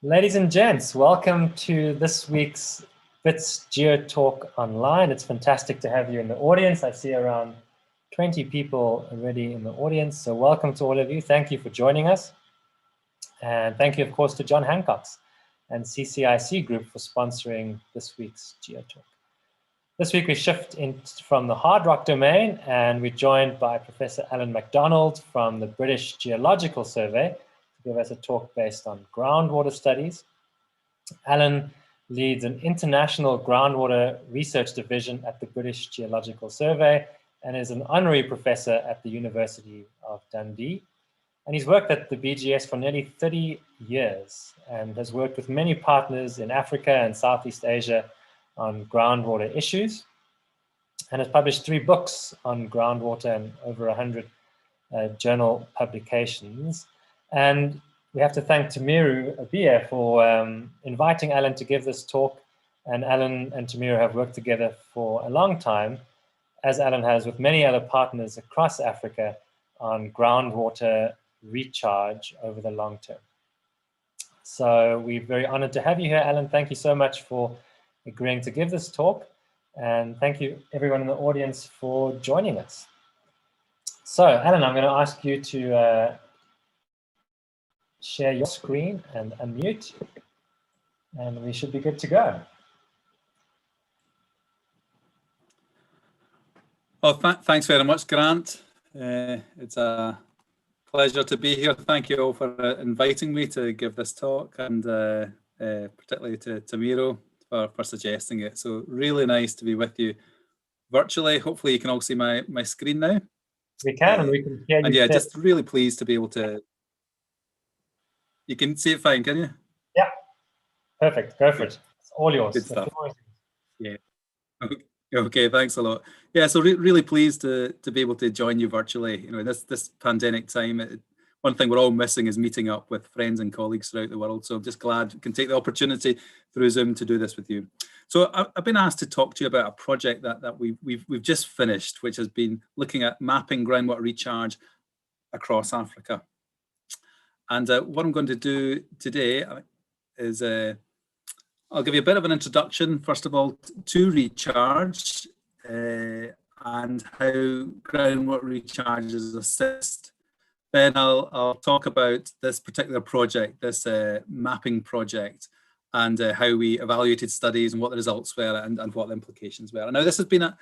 Ladies and gents, welcome to this week's Wits Geotalk online. It's fantastic to have you in the audience. I see around 20 people already in the audience, so welcome to all of you. Thank you for joining us. And thank you, of course, to John Hancock's and CCIC Group for sponsoring this week's Geotalk. This week we shift in from the hard rock domain, and we're joined by Professor Alan MacDonald from the British Geological Survey to give us a talk based on groundwater studies. Alan leads an international groundwater research division at the British Geological Survey and is an honorary professor at the University of Dundee. And he's worked at the BGS for nearly 30 years and has worked with many partners in Africa and Southeast Asia on groundwater issues, and has published 3 books on groundwater and over 100 journal publications. And we have to thank Tamiru Abia for inviting Alan to give this talk. And Alan and Tamiru have worked together for a long time, as Alan has with many other partners across Africa, on groundwater recharge over the long term. So we're very honored to have you here, Alan. Thank you so much for agreeing to give this talk. And thank you everyone in the audience for joining us. So Alan, I'm going to ask you to share your screen and unmute, and we should be good to go. Well, thanks very much, Grant. It's a pleasure to be here. Thank you all for inviting me to give this talk, and particularly to Tamiru for suggesting it. So really nice to be with you virtually. Hopefully you can all see my screen now. We can, and we can hear you. And yeah, just really pleased to be able to. You can see it fine, can you? Yeah, perfect. Go for it. It's all yours. Good stuff. Yeah. Okay, thanks a lot. Yeah, so really pleased to be able to join you virtually. You know, this pandemic time, one thing we're all missing is meeting up with friends and colleagues throughout the world. So I'm just glad we can take the opportunity through Zoom to do this with you. So I've been asked to talk to you about a project that we've just finished, which has been looking at mapping groundwater recharge across Africa. And what I'm going to do today is I'll give you a bit of an introduction, first of all, to recharge and how groundwater recharges assist. Then I'll talk about this particular project, this mapping project, and how we evaluated studies and what the results were and what the implications were. And now this has been a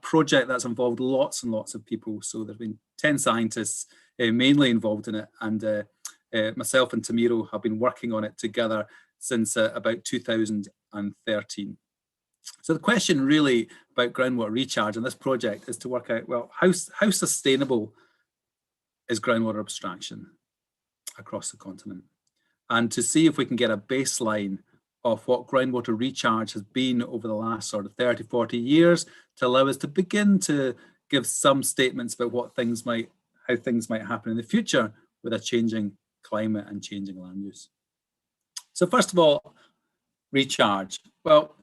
project that's involved lots and lots of people. So there's been 10 scientists mainly involved in it, and myself and Tamiru have been working on it together since about 2013. So the question really about groundwater recharge in this project is to work out, well, how sustainable is groundwater abstraction across the continent, and to see if we can get a baseline of what groundwater recharge has been over the last sort of 30, 40 years to allow us to begin to give some statements about how things might happen in the future with a changing climate and changing land use. So first of all, recharge. Well,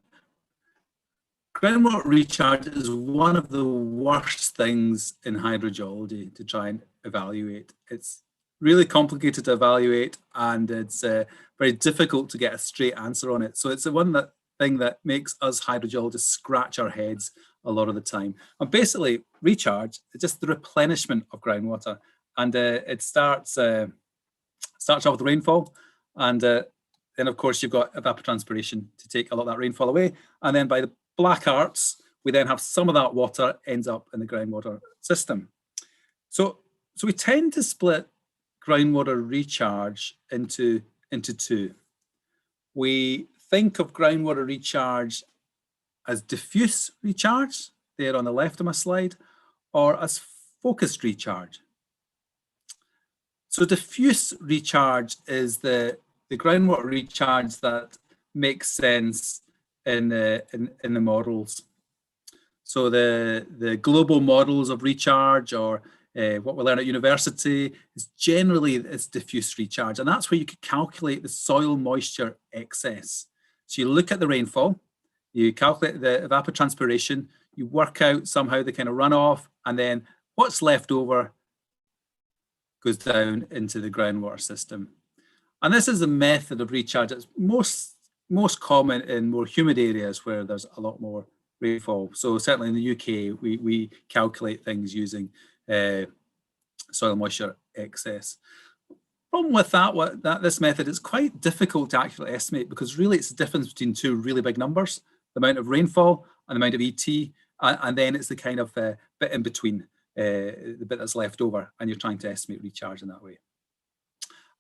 groundwater recharge is one of the worst things in hydrogeology to try and evaluate. It's really complicated to evaluate, and it's very difficult to get a straight answer on it. So it's the thing that makes us hydrogeologists scratch our heads a lot of the time. And basically, recharge is just the replenishment of groundwater, and it starts off with rainfall, and then of course you've got evapotranspiration to take a lot of that rainfall away, and then by the black arts, we then have some of that water ends up in the groundwater system. So we tend to split groundwater recharge into 2. We think of groundwater recharge as diffuse recharge, there on the left of my slide, or as focused recharge. So diffuse recharge is the groundwater recharge that makes sense in the models. So the global models of recharge, or what we learn at university, is generally it's diffuse recharge, and that's where you could calculate the soil moisture excess. So you look at the rainfall, you calculate the evapotranspiration, you work out somehow the kind of runoff, and then what's left over goes down into the groundwater system. And this is a method of recharge that's most common in more humid areas where there's a lot more rainfall. So certainly in the UK, we calculate things using soil moisture excess. Problem with this method, it's quite difficult to actually estimate, because really it's the difference between two really big numbers, the amount of rainfall and the amount of ET, and then it's the kind of bit in between, the bit that's left over, and you're trying to estimate recharge in that way.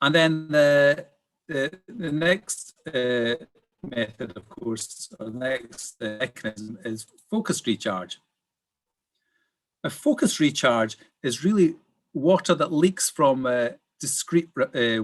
And then the next method, of course, or the next mechanism is focused recharge. A focused recharge is really water that leaks from discrete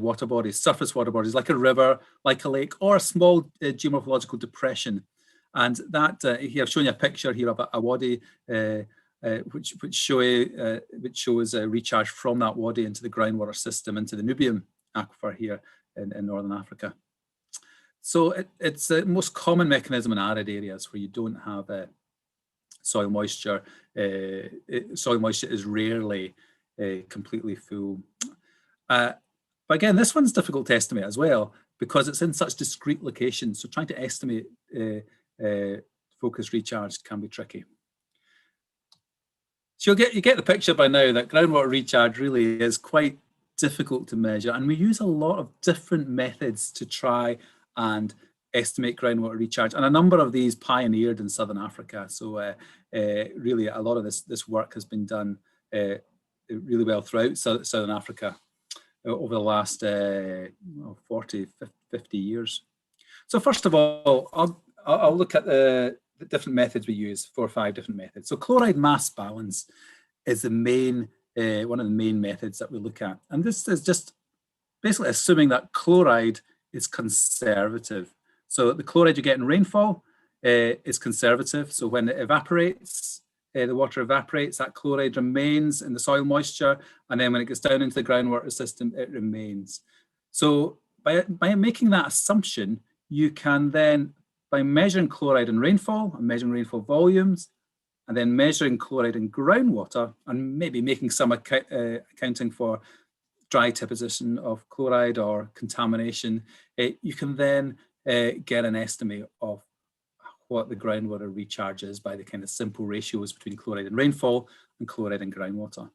water bodies, surface water bodies, like a river, like a lake, or a small geomorphological depression. And that here I've shown you a picture here of a wadi, which shows a recharge from that wadi into the groundwater system, into the Nubian aquifer here in northern Africa. So it's the most common mechanism in arid areas where you don't have soil moisture. Soil moisture is rarely completely full. But again, this one's difficult to estimate as well, because it's in such discrete locations. So trying to estimate focused recharge can be tricky. So you get the picture by now that groundwater recharge really is quite difficult to measure, and we use a lot of different methods to try and estimate groundwater recharge, and a number of these pioneered in Southern Africa. So really a lot of this work has been done really well throughout Southern Africa over the last 40, 50 years. So first of all, I'll look at the different methods we use, 4 or 5 different methods. So chloride mass balance is the main one of the main methods that we look at. And this is just basically assuming that chloride is conservative. So the chloride you get in rainfall is conservative. So when it evaporates, the water evaporates, that chloride remains in the soil moisture. And then when it gets down into the groundwater system, it remains. So by making that assumption, you can then, by measuring chloride in rainfall and measuring rainfall volumes, and then measuring chloride in groundwater, and maybe making some accounting for dry deposition of chloride or contamination, you can then get an estimate of what the groundwater recharge is by the kind of simple ratios between chloride in rainfall and chloride in groundwater.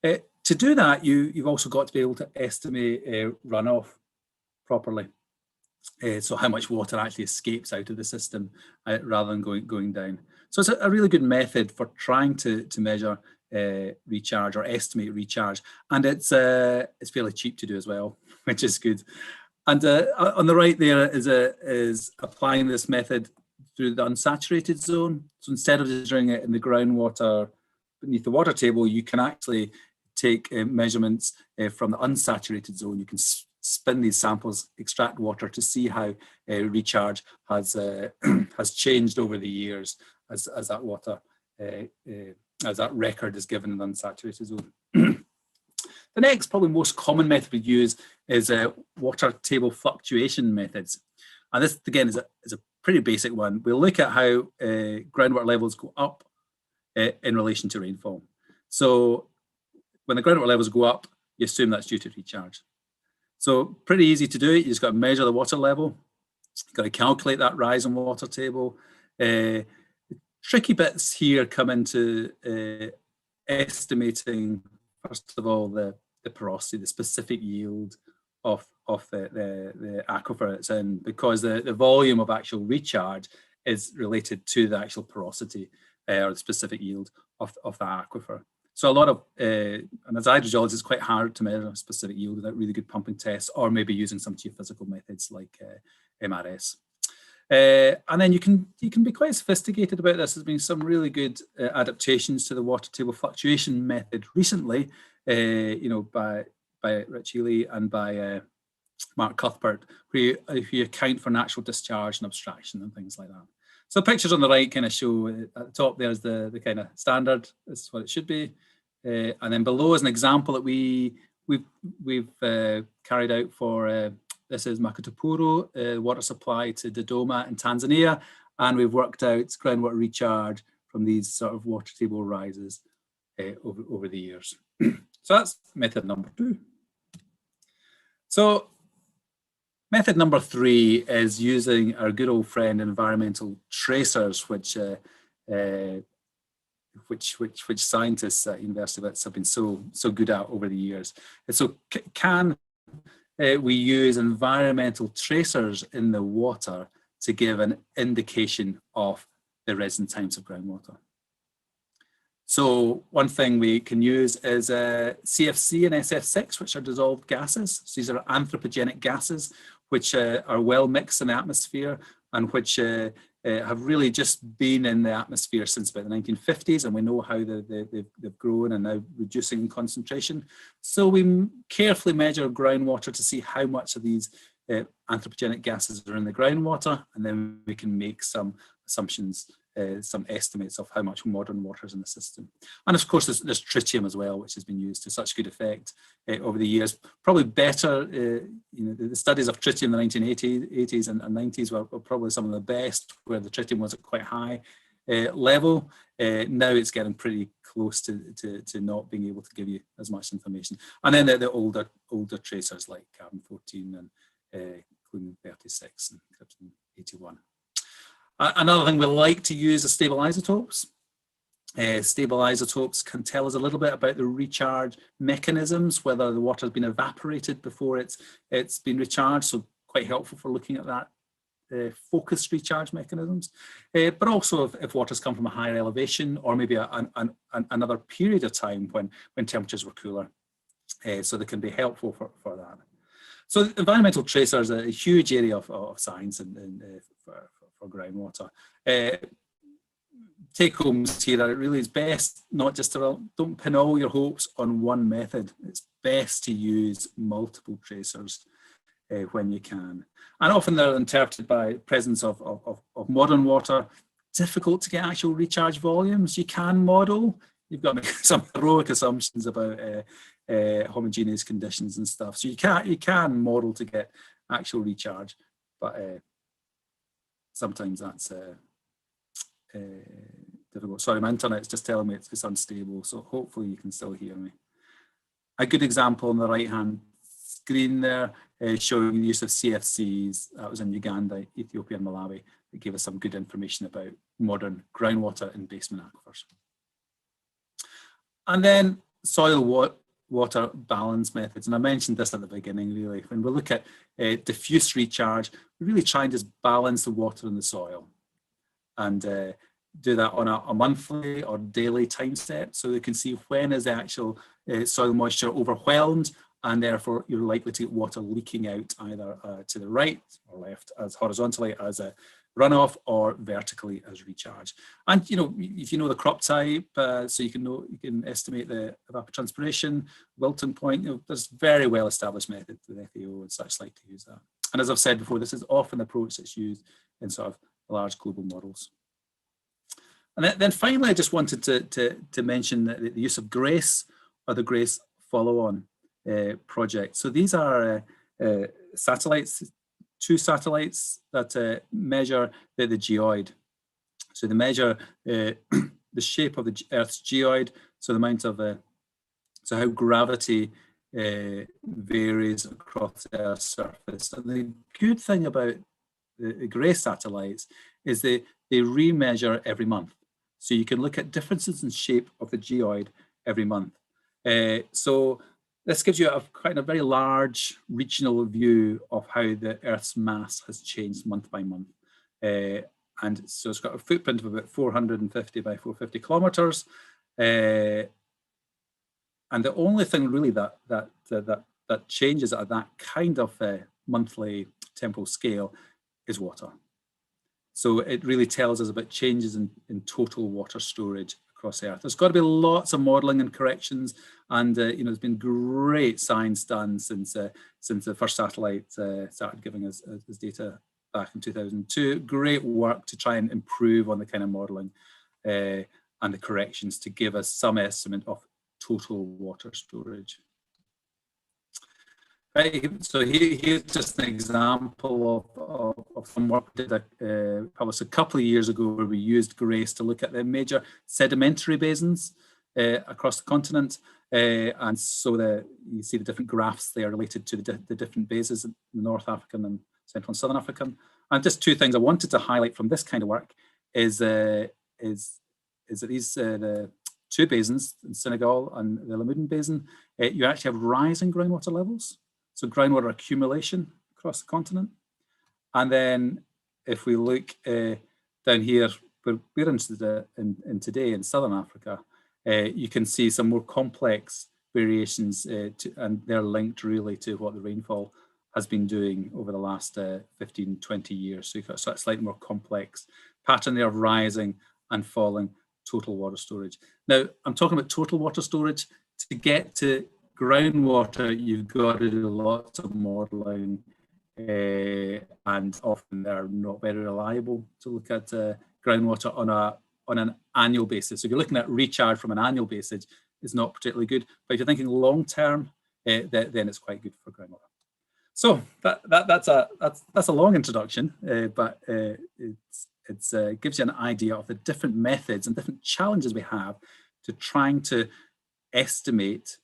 To do that, you've also got to be able to estimate runoff properly. So how much water actually escapes out of the system rather than going down. So it's a really good method for trying to measure recharge or estimate recharge, and it's fairly cheap to do as well, which is good. And on the right there is applying this method through the unsaturated zone. So instead of just doing it in the groundwater beneath the water table, you can actually take measurements from the unsaturated zone. You can spin these samples, extract water to see how recharge has changed over the years as that water, as that record is given in the unsaturated zone. The next, probably most common method we use is water table fluctuation methods. And this, again, is a pretty basic one. We'll look at how groundwater levels go up in relation to rainfall. So when the groundwater levels go up, you assume that's due to recharge. So pretty easy to do it. You just got to measure the water level. You've got to calculate that rise in water table. Tricky bits here come into estimating, first of all, the porosity, the specific yield of the aquifer it's in, because the volume of actual recharge is related to the actual porosity or the specific yield of the aquifer. So a lot of, and as a hydrogeologist, it's quite hard to measure a specific yield without really good pumping tests, or maybe using some geophysical methods like MRS. And then you can be quite sophisticated about this. There's been some really good adaptations to the water table fluctuation method recently, by Rich Healy and by Mark Cuthbert, where you account for natural discharge and abstraction and things like that. So the pictures on the right kind of show at the top there's the kind of standard. This is what it should be, and then below is an example that we've carried out for. This is Makutupuru, water supply to Dodoma in Tanzania, and we've worked out groundwater recharge from these sort of water table rises over the years. So that's method number 2. So Method number 3 is using our good old friend environmental tracers, which scientists at University of Wits have been so good at over the years. And so can we use environmental tracers in the water to give an indication of the residence times of groundwater? So one thing we can use is CFC and SF6, which are dissolved gases. So these are anthropogenic gases, which are well mixed in the atmosphere and which have really just been in the atmosphere since about the 1950s, and we know how they've grown and now reducing in concentration. So we carefully measure groundwater to see how much of these anthropogenic gases are in the groundwater, and then we can make some assumptions, some estimates of how much modern water is in the system. And of course, there's tritium as well, which has been used to such good effect over the years. Probably better, the studies of tritium in the 1980s and 90s were probably some of the best, where the tritium was at quite high level. Now it's getting pretty close to not being able to give you as much information. And then the older tracers like carbon-14 and clune-36 and krypton-81. Another thing we like to use is stable isotopes. Stable isotopes can tell us a little bit about the recharge mechanisms, whether the water has been evaporated before it's been recharged, so quite helpful for looking at that focused recharge mechanisms. But also if water's come from a higher elevation, or maybe another period of time when temperatures were cooler. So they can be helpful for that. So environmental tracers are a huge area of science and for groundwater. Take homes here are it really is best not just to, don't pin all your hopes on one method. It's best to use multiple tracers when you can. And often they're interpreted by presence of modern water. Difficult to get actual recharge volumes. You can model. You've got to make some heroic assumptions about homogeneous conditions and stuff. So you can model to get actual recharge, but sometimes that's difficult. Sorry, my internet's just telling me it's unstable, so hopefully you can still hear me. A good example on the right-hand screen there showing the use of CFCs. That was in Uganda, Ethiopia, and Malawi. It gave us some good information about modern groundwater and basement aquifers. And then soil water balance methods, and I mentioned this at the beginning. Really, when we look at diffuse recharge, we really try and just balance the water in the soil, and do that on a monthly or daily time step, so we can see when is the actual soil moisture overwhelmed, and therefore you're likely to get water leaking out either to the right or left as horizontally as a runoff, or vertically as recharge. And if you know the crop type, so you can estimate the evapotranspiration, wilting point. There's very well established methods with FAO and such like to use that. And as I've said before, this is often the approach that's used in sort of large global models. And then finally, I just wanted to mention the use of GRACE, or the GRACE follow-on project. So these are satellites, 2 satellites that measure the geoid. So they measure the shape of the Earth's geoid, so the amount of so how gravity varies across the Earth's surface. And the good thing about the GRACE satellites is they remeasure every month. So you can look at differences in shape of the geoid every month. So this gives you a very large regional view of how the Earth's mass has changed month by month. And so it's got a footprint of about 450 by 450 kilometers. And the only thing really that changes at that kind of monthly temporal scale is water. So it really tells us about changes in total water storage across the Earth. There's got to be lots of modelling and corrections, and there's been great science done since the first satellite started giving us data back in 2002. Great work to try and improve on the kind of modelling and the corrections to give us some estimate of total water storage. Right, so here's just an example of some work we did published a couple of years ago, where we used GRACE to look at the major sedimentary basins across the continent. And so you see the different graphs there related to the different bases, the North African and Central and Southern African. And just two things I wanted to highlight from this kind of work is that these the two basins in Senegal and the Lamoudan Basin, you actually have rising groundwater levels, so groundwater accumulation across the continent. And then if we look down here, where we're in today in Southern Africa, you can see some more complex variations, and they're linked really to what the rainfall has been doing over the last 15, 20 years. So you've got a slightly more complex pattern there of rising and falling total water storage. Now, I'm talking about total water storage. To get to groundwater, you've got to do lots of modeling, and often they're not very reliable to look at groundwater on an annual basis. So if you're looking at recharge from an annual basis, it's not particularly good. But if you're thinking long term, then it's quite good for groundwater. So that's a long introduction, but it gives you an idea of the different methods and different challenges we have to trying to estimate,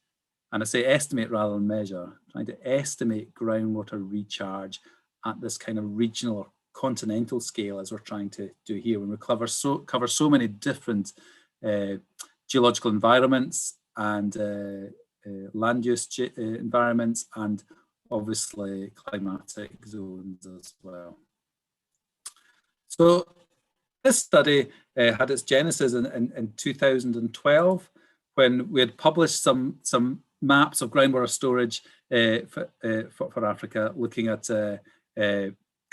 and I say estimate rather than measure, trying to estimate groundwater recharge at this kind of regional or continental scale, as we're trying to do here, when we cover so many different geological environments and land use environments, and obviously climatic zones as well. So this study had its genesis in 2012, when we had published some maps of groundwater storage for Africa, looking at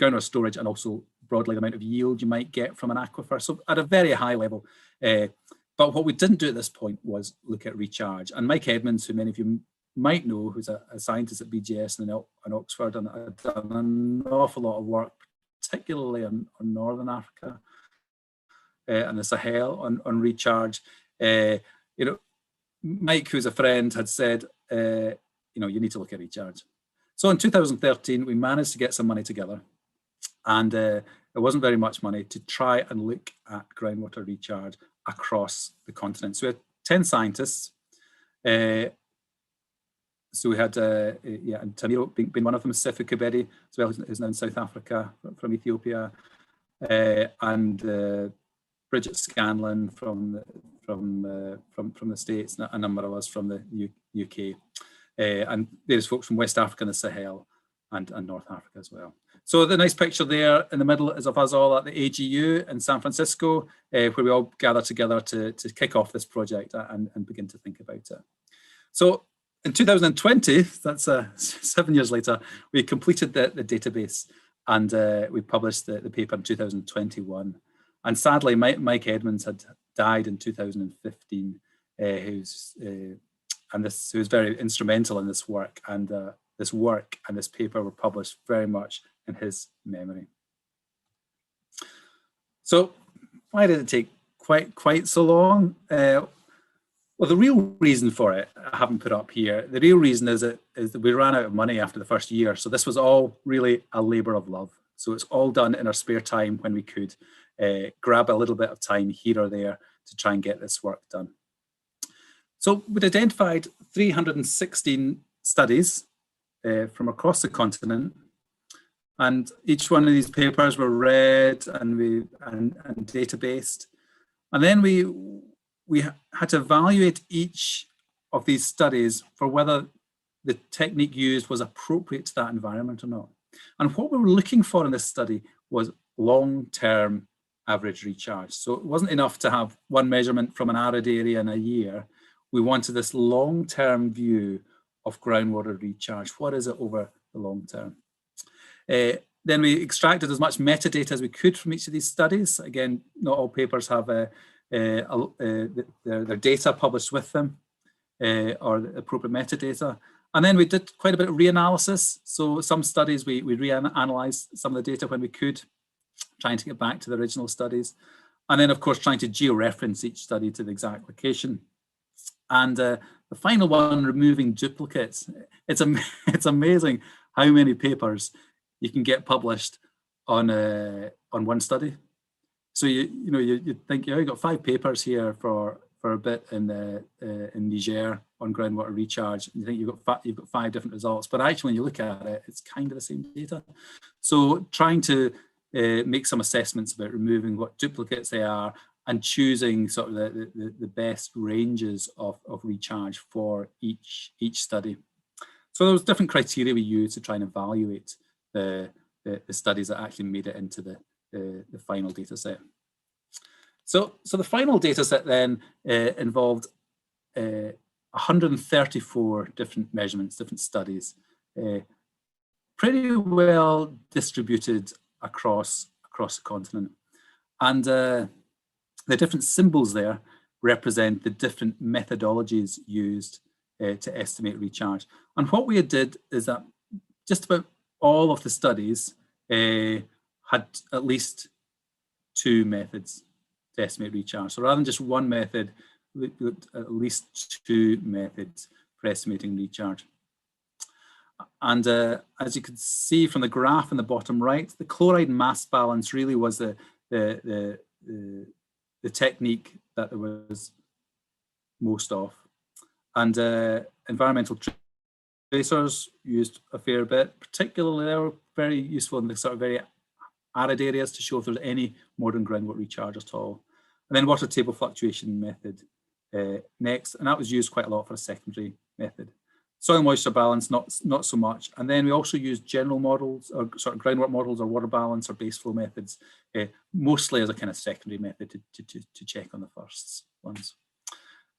groundwater storage and also broadly the amount of yield you might get from an aquifer. So at a very high level. But what we didn't do at this point was look at recharge. And Mike Edmonds, who many of you might know, who's a scientist at BGS in Oxford, and had done an awful lot of work, particularly on Northern Africa and the Sahel on recharge. Mike, who's a friend, had said, you need to look at recharge. So in 2013, we managed to get some money together, and it wasn't very much money, to try and look at groundwater recharge across the continent. So we had 10 scientists. So we had, and Tamiro being one of them, Sefu Kebede, as well, who's now in South Africa from Ethiopia, and Bridget Scanlon from the States, and a number of us from the UK, and various folks from West Africa and the Sahel, and North Africa as well. So the nice picture there in the middle is of us all at the AGU in San Francisco, where we all gather together to kick off this project and begin to think about it. So in 2020, that's 7 years later, we completed the database, and we published the paper in 2021. And sadly, Mike Edmonds had died in 2015, who was very instrumental in this work, and this paper were published very much in his memory. So why did it take quite so long? Well, the real reason for it, I haven't put up here. The real reason is that we ran out of money after the first year. So this was all really a labor of love. So it's all done in our spare time when we could grab a little bit of time here or there to try and get this work done. So we'd identified 316 studies from across the continent, and each one of these papers were read and databased. And then we had to evaluate each of these studies for whether the technique used was appropriate to that environment or not. And what we were looking for in this study was long-term average recharge. So it wasn't enough to have one measurement from an arid area in a year. We wanted this long-term view of groundwater recharge. What is it over the long term? Then we extracted as much metadata as we could from each of these studies. Again, not all papers have their data published with them, or the appropriate metadata. And then we did quite a bit of reanalysis. So some studies we reanalyzed some of the data when we could, trying to get back to the original studies. And then, of course, trying to georeference each study to the exact location. And the final one, removing duplicates. It's amazing how many papers you can get published on one study. So you think, you got 5 papers here for for a bit in Niger on groundwater recharge. You think you've got 5 different results, but actually when you look at it, it's kind of the same data. So trying to make some assessments about removing what duplicates they are and choosing sort of the best ranges of recharge for each study. So there was different criteria we used to try and evaluate the studies that actually made it into the final data set. So the final data set then involved 134 different measurements, different studies, pretty well distributed across the continent. And the different symbols there represent the different methodologies used to estimate recharge. And what we did is that just about all of the studies had at least 2 methods to estimate recharge. So rather than just one method, we looked at least 2 methods for estimating recharge. And as you can see from the graph in the bottom right, the chloride mass balance really was the technique that there was most of. And environmental tracers used a fair bit, particularly they were very useful in the sort of very arid areas to show if there's any modern groundwater recharge at all. And then water table fluctuation method next, and that was used quite a lot for a secondary method. Soil moisture balance, not so much. And then we also used general models or sort of groundwater models or water balance or base flow methods, mostly as a kind of secondary method to check on the first ones.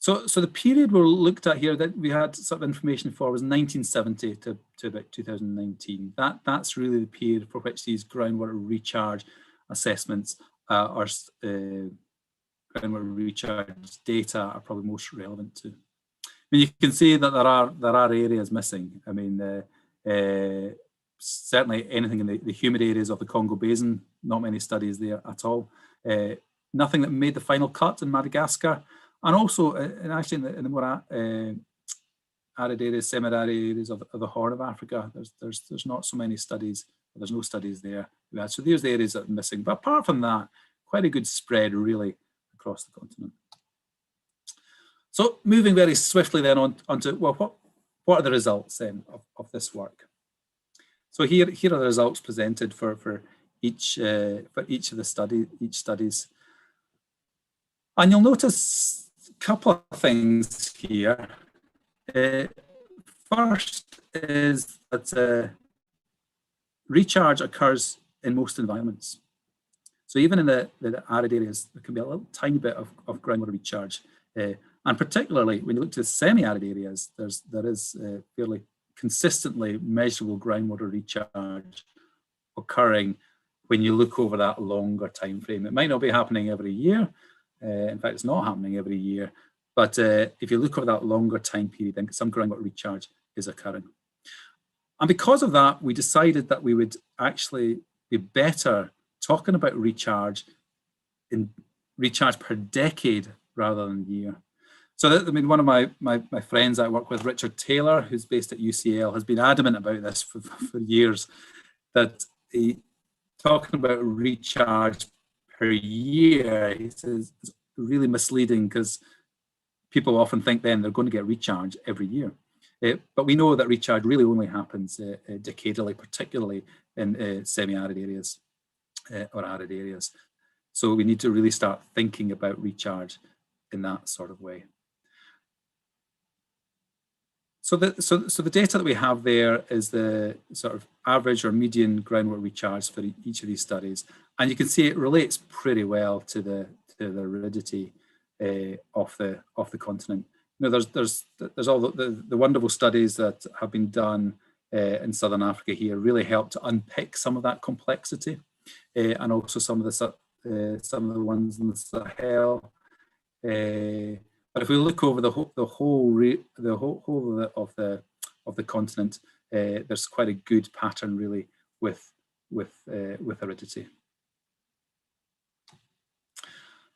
So the period we looked at here that we had sort of information for was 1970 to about 2019. That's really the period for which these groundwater recharge assessments or groundwater recharge data are probably most relevant to. I mean, you can see that there are areas missing. I mean, certainly anything in the humid areas of the Congo Basin, not many studies there at all. Nothing that made the final cut in Madagascar. And also, and actually in the more arid areas, semi-arid areas of the Horn of Africa, there's not so many studies. There's no studies there. So there's the areas that are missing. But apart from that, quite a good spread really across the continent. So moving very swiftly then onto well, what are the results then of this work? So here are the results presented for each of the studies, and you'll notice a couple of things here. First is that recharge occurs in most environments. So even in the arid areas, there can be a little tiny bit of groundwater recharge. And particularly when you look to semi-arid areas, there is fairly consistently measurable groundwater recharge occurring when you look over that longer time frame. It might not be happening every year. In fact, it's not happening every year. But if you look over that longer time period, then some groundwater recharge is occurring. And because of that, we decided that we would actually be better talking about recharge per decade rather than year. So I mean, one of my friends I work with, Richard Taylor, who's based at UCL, has been adamant about this for years, that talking about recharge per year, he says, is really misleading because people often think then they're going to get recharge every year. But we know that recharge really only happens decadally, particularly in semi-arid areas or arid areas. So we need to really start thinking about recharge in that sort of way. So the data that we have there is the sort of average or median groundwater recharge for each of these studies, and you can see it relates pretty well to the aridity of the continent. You know, there's all the wonderful studies that have been done in Southern Africa here really help to unpick some of that complexity, and also some of the ones in the Sahel. But if we look over the whole of the continent, there's quite a good pattern really with aridity.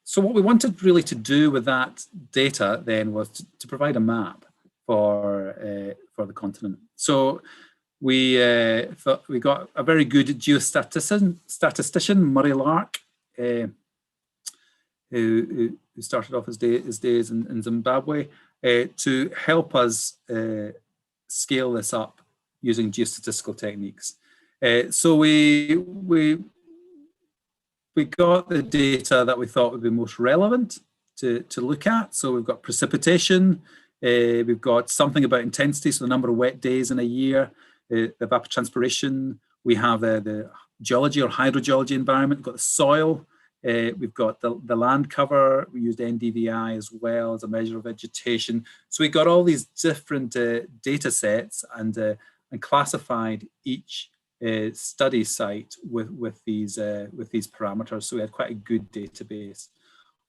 So what we wanted really to do with that data then was to provide a map for the continent. So we thought we got a very good geostatistician, Murray Lark, who who started off his days in Zimbabwe, to help us scale this up using geostatistical techniques. So we got the data that we thought would be most relevant to look at. So we've got precipitation, we've got something about intensity, so the number of wet days in a year, the evapotranspiration, we have the geology or hydrogeology environment, we've got the soil, we've got the land cover, we used NDVI as well as a measure of vegetation. So we got all these different data sets and classified each study site with these parameters. So we had quite a good database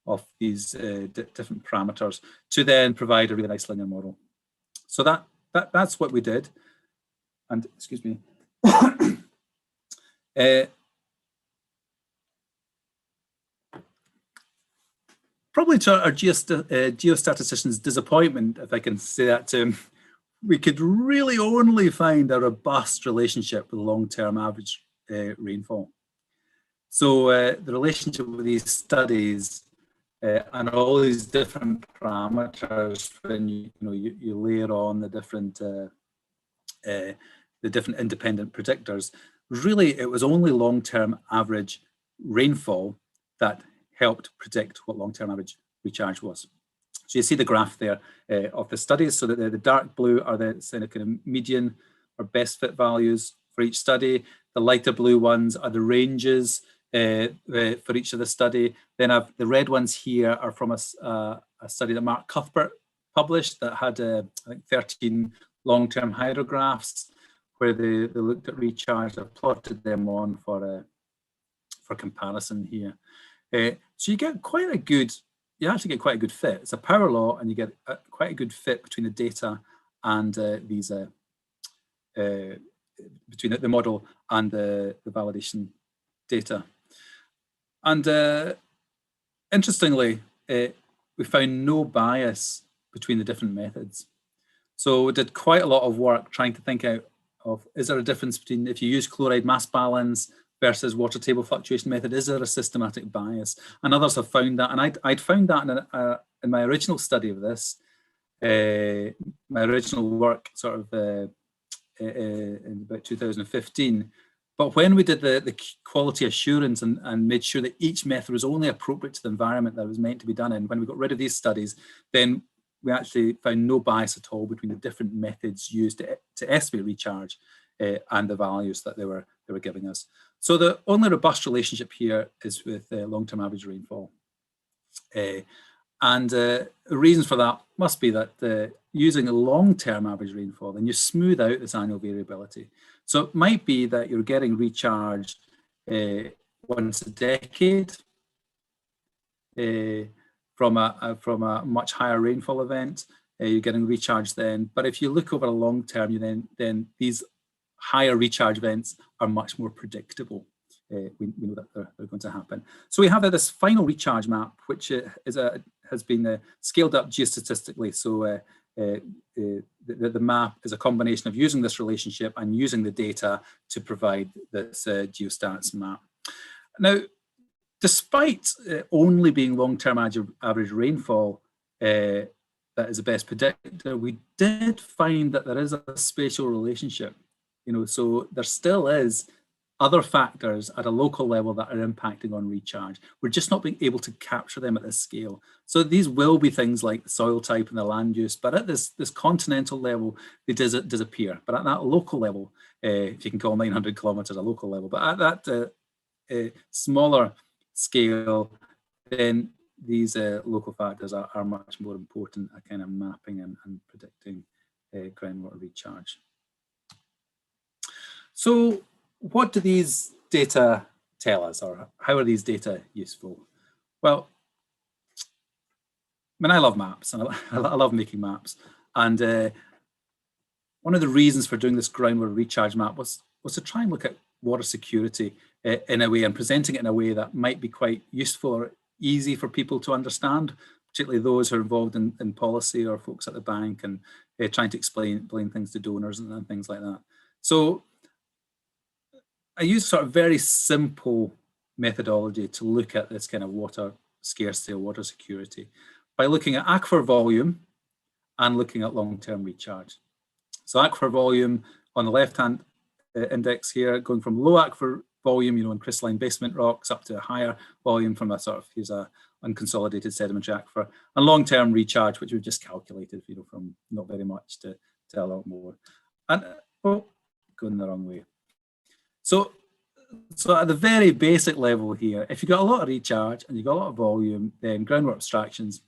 of these different parameters to then provide a really nice linear model. So that's what we did. And excuse me. Probably to our geostatistician's disappointment, if I can say that to him, we could really only find a robust relationship with long-term average rainfall. So the relationship with these studies and all these different parameters, when you layer on the different independent predictors, really it was only long-term average rainfall that helped predict what long-term average recharge was. So you see the graph there of the studies. So that the dark blue are the kind of median or best fit values for each study. The lighter blue ones are the ranges for each of the study. Then the red ones here are from a study that Mark Cuthbert published that had I think 13 long-term hydrographs where they looked at recharge. I've plotted them on for comparison here. So you get quite a good, you actually get quite a good fit. It's a power law, and you get quite a good fit between the data and these between the model and the validation data. And interestingly, we found no bias between the different methods. So we did quite a lot of work trying to think out of, is there a difference between if you use chloride mass balance versus water table fluctuation method, is there a systematic bias? And others have found that, and I'd found that in my original study of this, my original work sort of in about 2015. But when we did the quality assurance and made sure that each method was only appropriate to the environment that it was meant to be done in, when we got rid of these studies, then we actually found no bias at all between the different methods used to estimate recharge and the values that they were giving us. So the only robust relationship here is with long-term average rainfall. And the reasons for that must be that using a long-term average rainfall, then you smooth out this annual variability. So it might be that you're getting recharge once a decade from a much higher rainfall event. You're getting recharge then. But if you look over a long term, you then these higher recharge events are much more predictable. We know that they're going to happen. So we have this final recharge map, which has been scaled up geostatistically. So the map is a combination of using this relationship and using the data to provide this geostats map. Now, despite only being long-term average rainfall that is the best predictor, we did find that there is a spatial relationship. So there still is other factors at a local level that are impacting on recharge. We're just not being able to capture them at this scale. So these will be things like the soil type and the land use, but at this continental level, they disappear. But at that local level, if you can call 900 kilometers a local level, but at that smaller scale, then these local factors are much more important at kind of mapping and predicting groundwater recharge. So what do these data tell us, or how are these data useful? Well, I love maps, and I love making maps. And one of the reasons for doing this groundwater recharge map was to try and look at water security in a way, and presenting it in a way that might be quite useful or easy for people to understand, particularly those who are involved in policy or folks at the bank and trying to explain things to donors and things like that. So I use sort of very simple methodology to look at this kind of water scarcity or water security by looking at aquifer volume and looking at long-term recharge. So aquifer volume on the left-hand index here, going from low aquifer volume, in crystalline basement rocks, up to a higher volume from a sort of, here's a unconsolidated sedimentary aquifer, and long-term recharge, which we've just calculated, from not very much to a lot more. And going the wrong way. So at the very basic level here, if you've got a lot of recharge and you've got a lot of volume, then groundwater abstractions,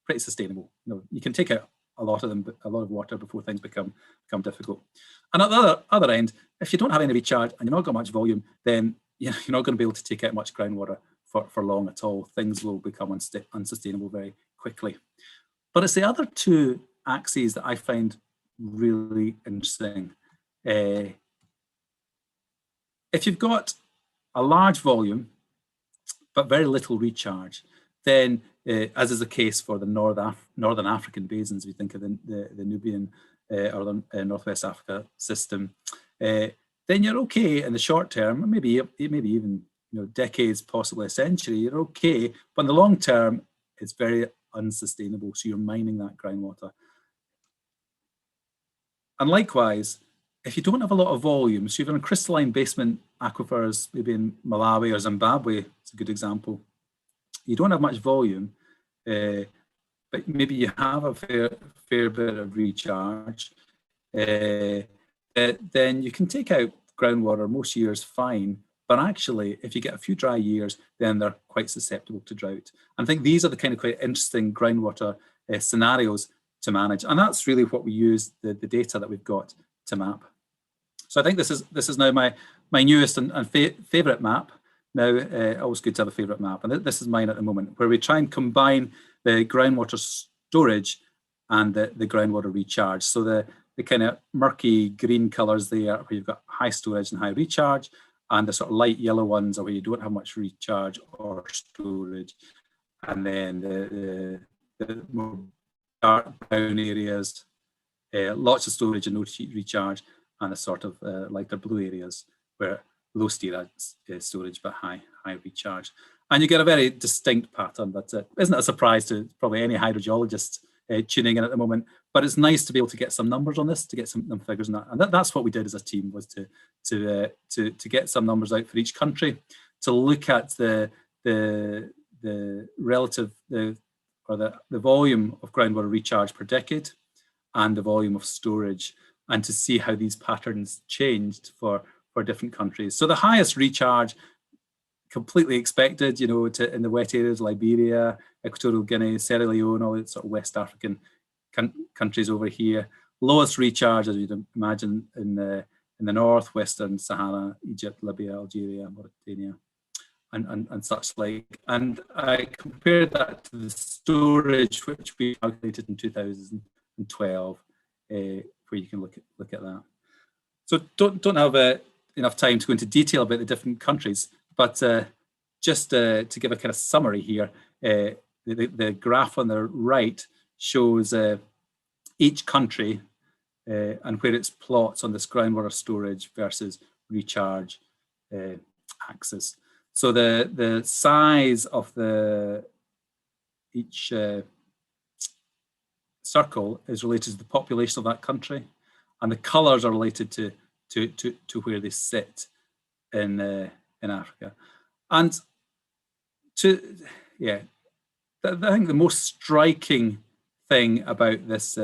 pretty sustainable. You can take out a lot of them, but a lot of water before things become difficult. And at the other end, if you don't have any recharge and you've not got much volume, then you're not going to be able to take out much groundwater for long at all. Things will become unsustainable very quickly. But it's the other two axes that I find really interesting. If you've got a large volume but very little recharge, then as is the case for the Northern African basins, we think of the Nubian or the Northwest Africa system, then you're okay in the short term, maybe even decades, possibly a century, you're okay. But in the long term, it's very unsustainable. So you're mining that groundwater. And likewise, if you don't have a lot of volume, so you've got crystalline basement aquifers, maybe in Malawi or Zimbabwe, it's a good example. You don't have much volume, but maybe you have a fair bit of recharge, then you can take out groundwater most years fine. But actually, if you get a few dry years, then they're quite susceptible to drought. And I think these are the kind of quite interesting groundwater scenarios to manage. And that's really what we use the data that we've got to map. So I think this is now my newest and favorite map. Now, always good to have a favorite map. And this is mine at the moment, where we try and combine the groundwater storage and the groundwater recharge. So the kind of murky green colors there, where you've got high storage and high recharge, and the sort of light yellow ones are where you don't have much recharge or storage. And then the more dark brown areas, lots of storage and no recharge, and the sort of lighter blue areas where low storage but high recharge. And you get a very distinct pattern that isn't a surprise to probably any hydrogeologist tuning in at the moment, but it's nice to be able to get some numbers on this, to get some figures on that. And that's what we did as a team, was to get some numbers out for each country, to look at the relative the volume of groundwater recharge per decade and the volume of storage, and to see how these patterns changed for different countries. So the highest recharge, completely expected, in the wet areas, Liberia, Equatorial Guinea, Sierra Leone, all the sort of West African countries over here. Lowest recharge, as you'd imagine, in the north, Western Sahara, Egypt, Libya, Algeria, Mauritania, and such like. And I compared that to the storage, which we calculated in 2012, where you can look at that. So don't have enough time to go into detail about the different countries, but just to give a kind of summary here, the graph on the right shows each country and where its plots on this groundwater storage versus recharge axis. So the size of each circle is related to the population of that country, and the colours are related to where they sit in Africa. And I think the most striking thing about this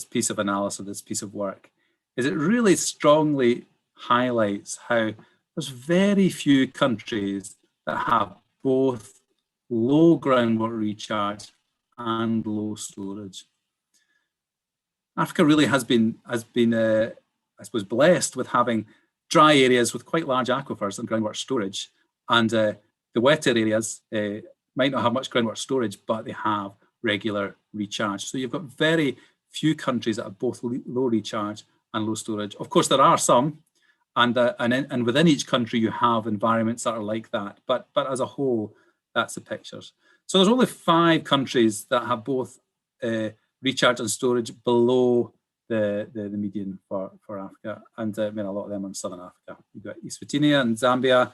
piece of analysis, this piece of work, is it really strongly highlights how there's very few countries that have both low groundwater recharge and low storage. Africa really has been I suppose, blessed with having dry areas with quite large aquifers and groundwater storage, and the wetter areas might not have much groundwater storage, but they have regular recharge. So you've got very few countries that have both low recharge and low storage. Of course, there are some, and within each country you have environments that are like that. But as a whole, that's the pictures. So there's only 5 countries that have both recharge and storage below the median for Africa, and a lot of them are in Southern Africa. You've got Eswatini and Zambia,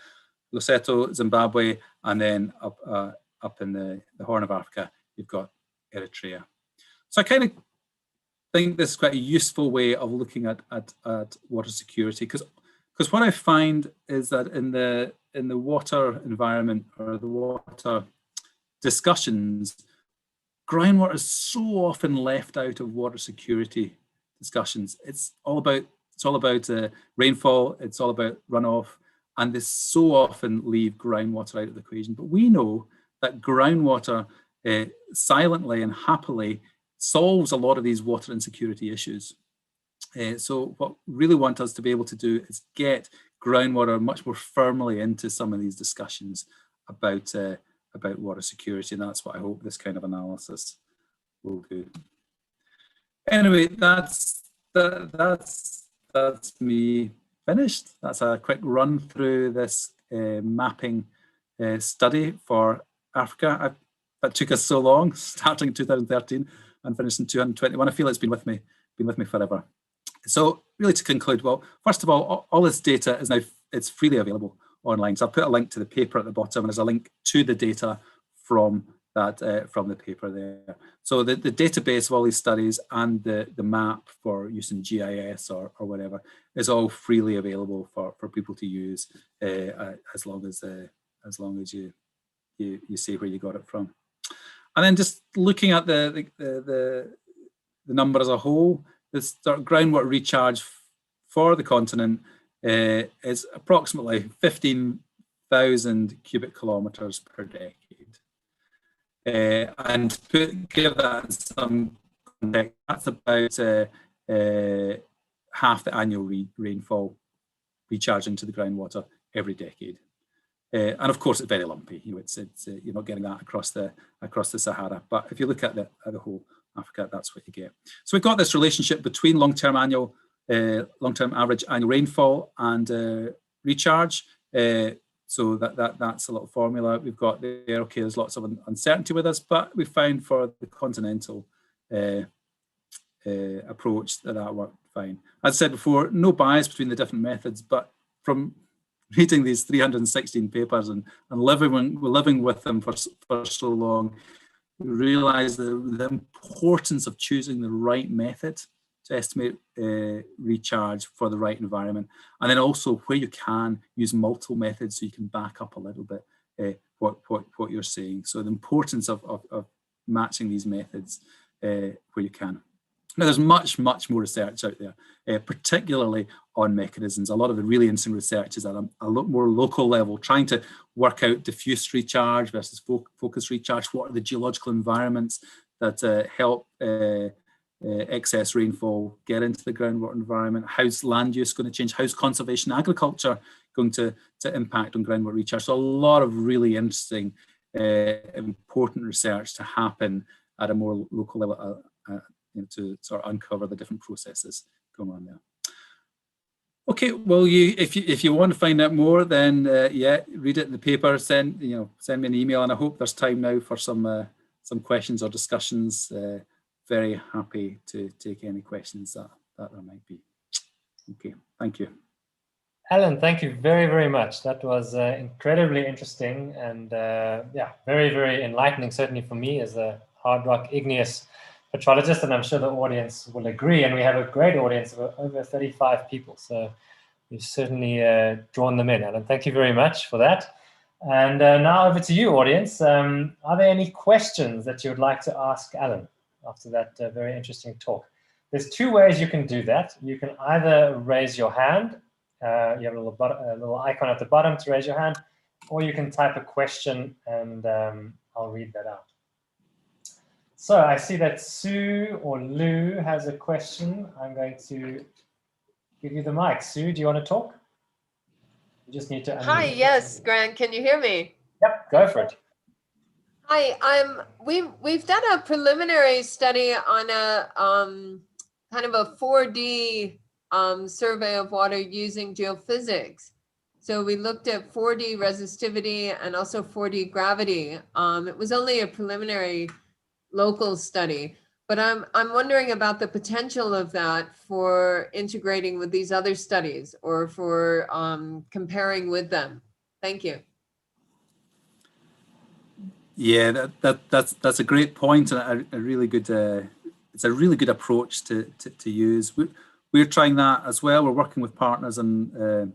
Lesotho, Zimbabwe, and then up in the Horn of Africa, you've got Eritrea. So I kind of think this is quite a useful way of looking at water security, because what I find is that in the water environment or the water discussions, groundwater is so often left out of water security discussions. It's all about rainfall. It's all about runoff, and they so often leave groundwater out of the equation. But we know that groundwater silently and happily solves a lot of these water insecurity issues. So what we really want us to be able to do is get groundwater much more firmly into some of these discussions about water security, and that's what I hope this kind of analysis will do. Anyway, that's me finished. That's a quick run through this mapping study for Africa. That took us so long, starting in 2013 and finished in 2021. I feel it's been with me forever. So really, to conclude, well, first of all this data is now, it's freely available online. So I'll put a link to the paper at the bottom, and there's a link to the data from that from the paper there. So the database of all these studies and the map for using GIS or whatever is all freely available for people to use, as long as you say where you got it from. And then just looking at the number as a whole, this groundwater recharge for the continent is approximately 15,000 cubic kilometers per decade. And give that some context, that's about half the annual rainfall recharging to the groundwater every decade. And of course, it's very lumpy. You know, it's you're not getting that across the Sahara. But if you look at the whole Africa, that's what you get. So we've got this relationship between long-term average annual rainfall and recharge. So that's a little formula we've got there. Okay, there's lots of uncertainty with us, but we found for the continental approach that worked fine. As I said before, no bias between the different methods, but from reading these 316 papers and living with them for so long, we realize the importance of choosing the right method to estimate recharge for the right environment, and then also where you can use multiple methods so you can back up a little bit what you're saying. So the importance of matching these methods where you can. Now, there's much more research out there, particularly on mechanisms. A lot of the really interesting research is at a lot more local level, trying to work out diffuse recharge versus focus recharge. What are the geological environments that help excess rainfall get into the groundwater environment? How's land use going to change? How's conservation agriculture going to impact on groundwater recharge? So a lot of really interesting, important research to happen at a more local level, to sort of uncover the different processes going on there. Okay, well, if you want to find out more, then read it in the paper. Send me an email, and I hope there's time now for some questions or discussions. Very happy to take any questions that there might be. Okay, thank you. Alan, thank you very much. That was incredibly interesting and very enlightening, certainly for me as a hard rock igneous petrologist, and I'm sure the audience will agree. And we have a great audience of over 35 people, so you've certainly drawn them in. Alan, thank you very much for that. And now over to you, audience. Are there any questions that you would like to ask Alan after that very interesting talk? There's two ways you can do that. You can either raise your hand. You have a little icon at the bottom to raise your hand, or you can type a question and I'll read that out. So I see that Sue or Lou has a question. I'm going to give you the mic. Sue, do you want to talk? You just need to unmute. Hi, yes, Grant, can you hear me? Yep, go for it. Hi, we've done a preliminary study on a kind of a 4D survey of water using geophysics. So we looked at 4D resistivity and also 4D gravity. It was only a preliminary local study, but I'm wondering about the potential of that for integrating with these other studies or for comparing with them. Thank you. Yeah, that's a great point, and a really good. It's a really good approach to use. We're trying that as well. We're working with partners in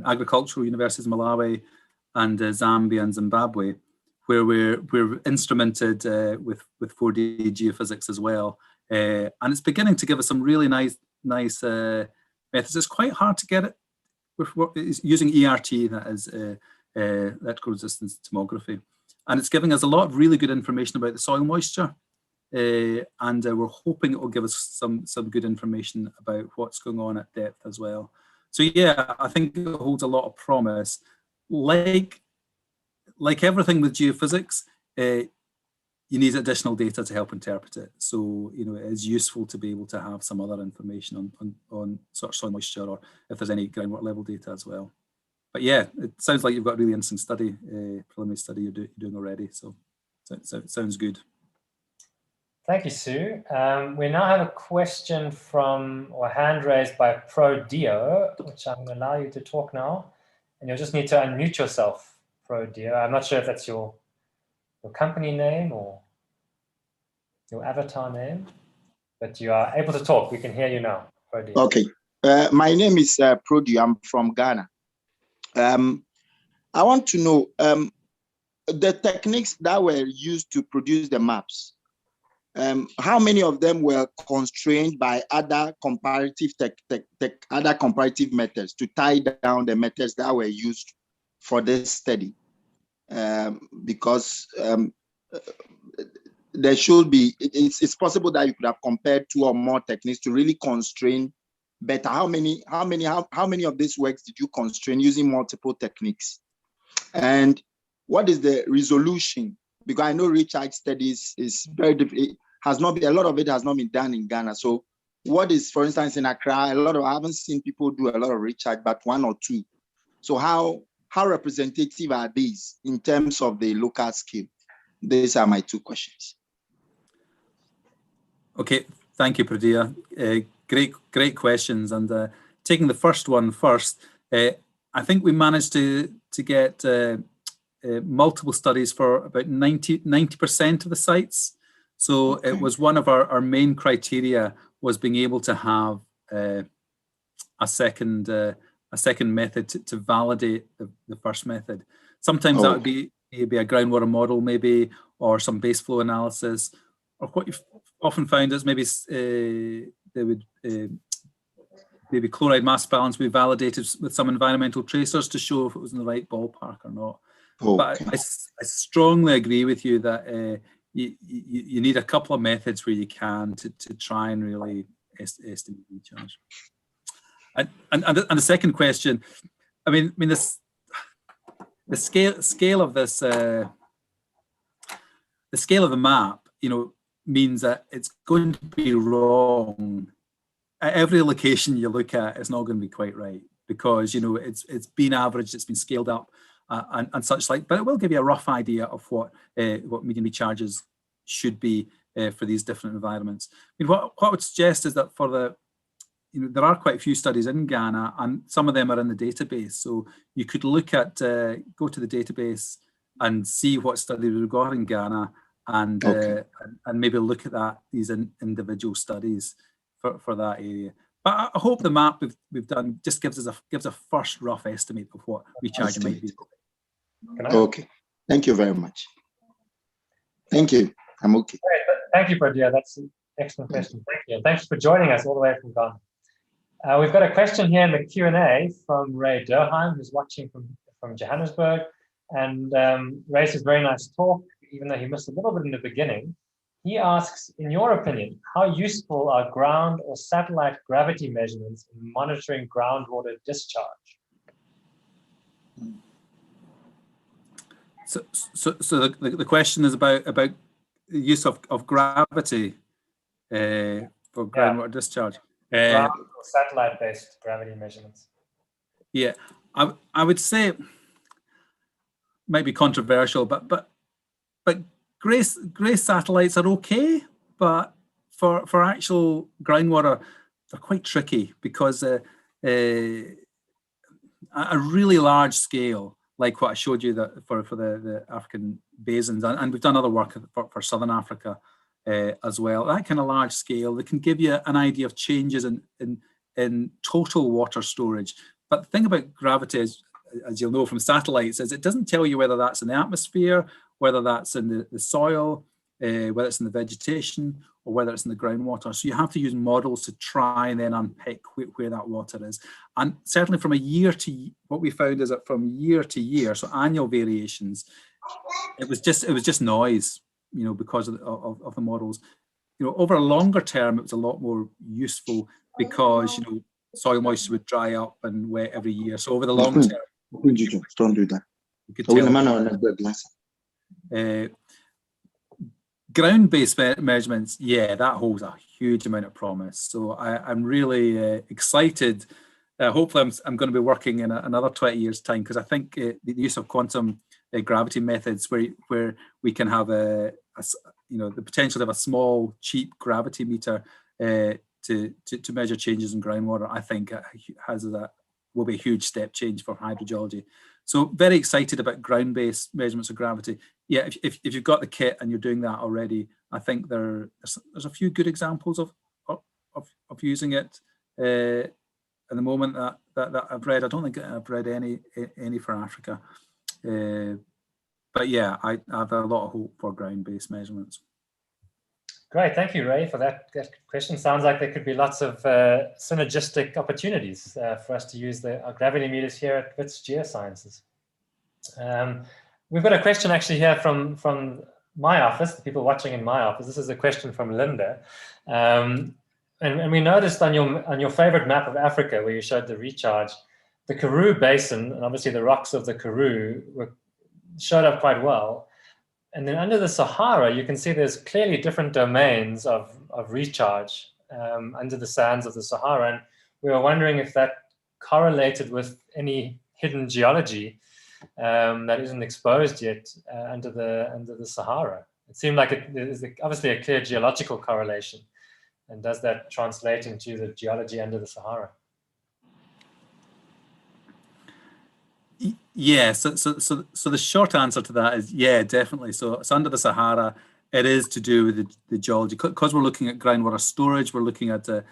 agricultural universities in Malawi and Zambia and Zimbabwe, where we're instrumented with 4D geophysics as well, and it's beginning to give us some really nice methods. It's quite hard to get it with using ERT, that is electrical resistance tomography, and it's giving us a lot of really good information about the soil moisture. And we're hoping it will give us some good information about what's going on at depth as well. So yeah, I think it holds a lot of promise. Like everything with geophysics, you need additional data to help interpret it. So it is useful to be able to have some other information on sort of soil moisture, or if there's any groundwater level data as well. But yeah, it sounds like you've got a really interesting study, preliminary study you're doing already. So it sounds good. Thank you, Sue. We now have a question or hand raised by ProDeo, which I'm going to allow you to talk now. And you'll just need to unmute yourself, ProDeo. I'm not sure if that's your company name or your avatar name, but you are able to talk. We can hear you now, ProDeo. Okay. My name is ProDeo. I'm from Ghana. I want to know the techniques that were used to produce the maps. How many of them were constrained by other comparative methods to tie down the methods that were used for this study? Because there should be, it's possible that you could have compared 2 or more techniques to really constrain better. How many of these works did you constrain using multiple techniques? And what is the resolution? Because I know recharge studies is very difficult. A lot of it has not been done in Ghana. So what is, for instance, in Accra, I haven't seen people do a lot of recharge, but 1 or 2. So how representative are these in terms of the local scale? These are my 2 questions. Okay, thank you, Pradea. Great questions. And taking the first one first, I think we managed to get multiple studies for about 90% of the sites. So okay. It was one of our main criteria was being able to have a second method to validate the first method. Sometimes that would be maybe a groundwater model, maybe, or some base flow analysis, or what you've often found is maybe they would maybe chloride mass balance be validated with some environmental tracers to show if it was in the right ballpark or not. Okay. But I strongly agree with you that you need a couple of methods where you can to try and really estimate recharge. And the second question, I mean this the scale of this the scale of the map, means that it's going to be wrong. At every location you look at, it's not going to be quite right because it's been averaged, it's been scaled up. And such like, but it will give you a rough idea of what median recharges should be for these different environments. I mean, what I would suggest is that for there are quite a few studies in Ghana, and some of them are in the database. So you could look at go to the database and see what studies we've got in Ghana, and maybe look at these individual studies for that area. But I hope the map we've done just gives a first rough estimate of what recharge might be. Okay, thank you very much. Thank you. I'm okay. Great. Thank you, Pradea. That's an excellent question. Thank you. Thanks for joining us all the way from Ghana. We've got a question here in the Q&A from Ray Durheim, who's watching from Johannesburg. And Ray's a very nice talk, even though he missed a little bit in the beginning. He asks, in your opinion, how useful are ground or satellite gravity measurements in monitoring groundwater discharge? So the question is about the use of gravity for groundwater discharge. Ground or satellite-based gravity measurements. Yeah, I would say it might be controversial, but gray satellites are okay, but for actual groundwater, they're quite tricky because at a really large scale, like what I showed you that for the African basins, and we've done other work for Southern Africa as well. That kind of large scale, they can give you an idea of changes in total water storage. But the thing about gravity, as you'll know from satellites, is it doesn't tell you whether that's in the atmosphere, whether that's in the soil, whether it's in the vegetation, or whether it's in the groundwater. So you have to use models to try and then unpick where that water is. And certainly from a year to, what we found is that from year to year, so annual variations, it was just noise, you know, because of the models. You know, over a longer term, it was a lot more useful because, you know, soil moisture would dry up and wet every year. So over the long term, don't do that. You could tell. Ground-based measurements, yeah, that holds a huge amount of promise. So I'm really excited. Hopefully, I'm going to be working in another 20 years' time, because I think the use of quantum gravity methods, where we can have the potential to have a small, cheap gravity meter to measure changes in groundwater, I think will be a huge step change for hydrogeology. So very excited about ground-based measurements of gravity. Yeah, if you've got the kit and you're doing that already, I think there's a few good examples of using it at the moment that I've read. I don't think I've read any for Africa, but yeah, I have a lot of hope for ground-based measurements. Great, thank you, Ray, for that question. Sounds like there could be lots of synergistic opportunities for us to use our gravity meters here at Wits Geosciences. We've got a question actually here from my office, the people watching in my office. This is a question from Linda. And we noticed on your favorite map of Africa, where you showed the recharge, the Karoo Basin, and obviously the rocks of the Karoo showed up quite well. And then under the Sahara, you can see there's clearly different domains of recharge under the sands of the Sahara. And we were wondering if that correlated with any hidden geology that isn't exposed yet under the Sahara. It seemed like there's obviously a clear geological correlation. And does that translate into the geology under the Sahara? Yeah, so the short answer to that is yeah, definitely. So it's under the Sahara. It is to do with the geology, because we're looking at groundwater storage. We're looking at the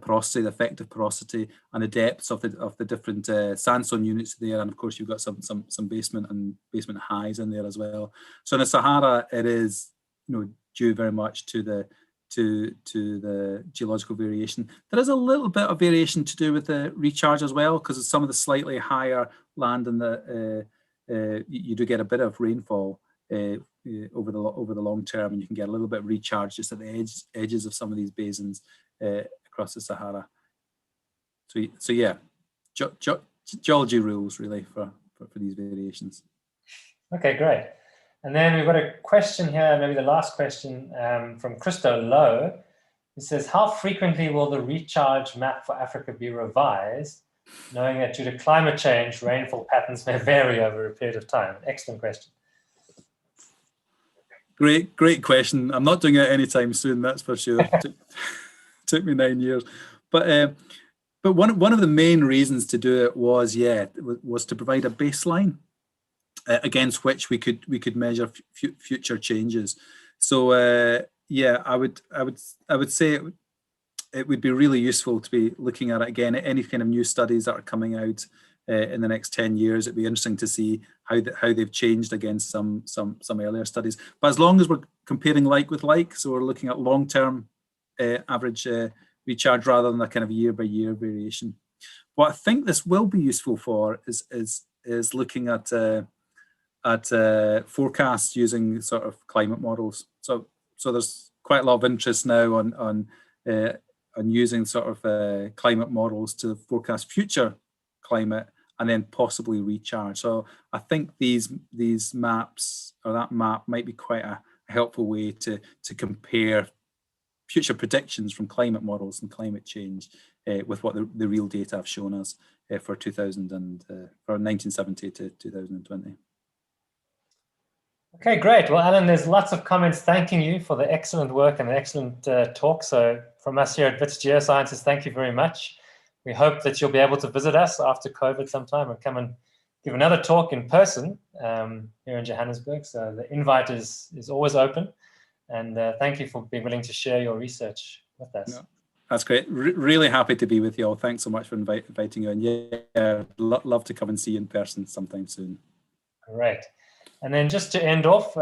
porosity, the effective porosity, and the depths of the different sandstone units there. And of course, you've got some basement and basement highs in there as well. So in the Sahara, it is, you know, due very much to the geological variation. There is a little bit of variation to do with the recharge as well, because some of the slightly higher land in you do get a bit of rainfall over the long term, and you can get a little bit of recharge just at the edges of some of these basins across the Sahara. So yeah, geology rules really for these variations. Okay, great. And then we've got a question here, maybe the last question, from Christo Lowe. He says, how frequently will the recharge map for Africa be revised, knowing that due to climate change, rainfall patterns may vary over a period of time? Excellent question. Great question. I'm not doing it anytime soon, that's for sure. Took me 9 years. But one of the main reasons to do it was to provide a baseline against which we could measure future changes. So yeah, I would say it would be really useful to be looking at it again. Any kind of new studies that are coming out in the next 10 years, it'd be interesting to see how they've changed against some earlier studies. But as long as we're comparing like with like, so we're looking at long-term average recharge rather than a kind of year-by-year variation. What I think this will be useful for is looking at forecasts using sort of climate models. So there's quite a lot of interest now on using sort of climate models to forecast future climate and then possibly recharge. So I think these maps, or that map, might be quite a helpful way to compare future predictions from climate models and climate change with what the real data have shown us for 1970 to 2020. Okay, great. Well, Alan, there's lots of comments thanking you for the excellent work and the excellent talk. So from us here at Wits Geosciences, thank you very much. we hope that you'll be able to visit us after COVID sometime and come and give another talk in person here in Johannesburg. So the invite is always open. And thank you for being willing to share your research with us. No, that's great. Really happy to be with you all. Thanks so much for inviting you. And yeah, love to come and see you in person sometime soon. Great. And then just to end off,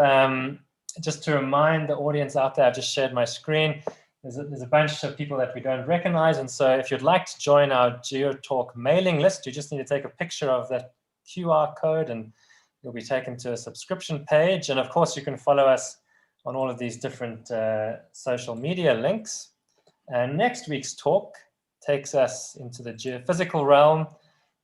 just to remind the audience out there, I've just shared my screen. There's a bunch of people that we don't recognize. And so if you'd like to join our Geotalk mailing list, you just need to take a picture of that QR code and you'll be taken to a subscription page. And of course, you can follow us on all of these different social media links. And next week's talk takes us into the geophysical realm,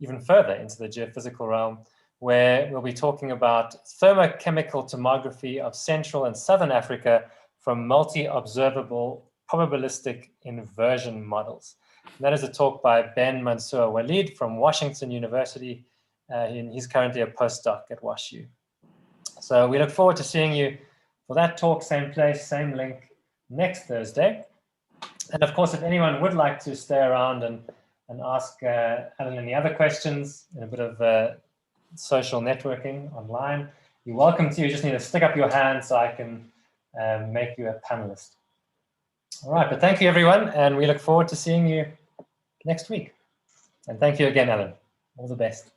even further into the geophysical realm, where we'll be talking about thermochemical tomography of Central and Southern Africa from multi-observable probabilistic inversion models. And that is a talk by Ben Mansour Walid from Washington University. He's currently a postdoc at WashU. So we look forward to seeing you for that talk, same place, same link, next Thursday. And of course, if anyone would like to stay around and ask Alan any other questions in a bit of social networking online, you're welcome to. You just need to stick up your hand so I can make you a panelist. All right, but thank you, everyone, and we look forward to seeing you next week. And thank you again, Alan. All the best.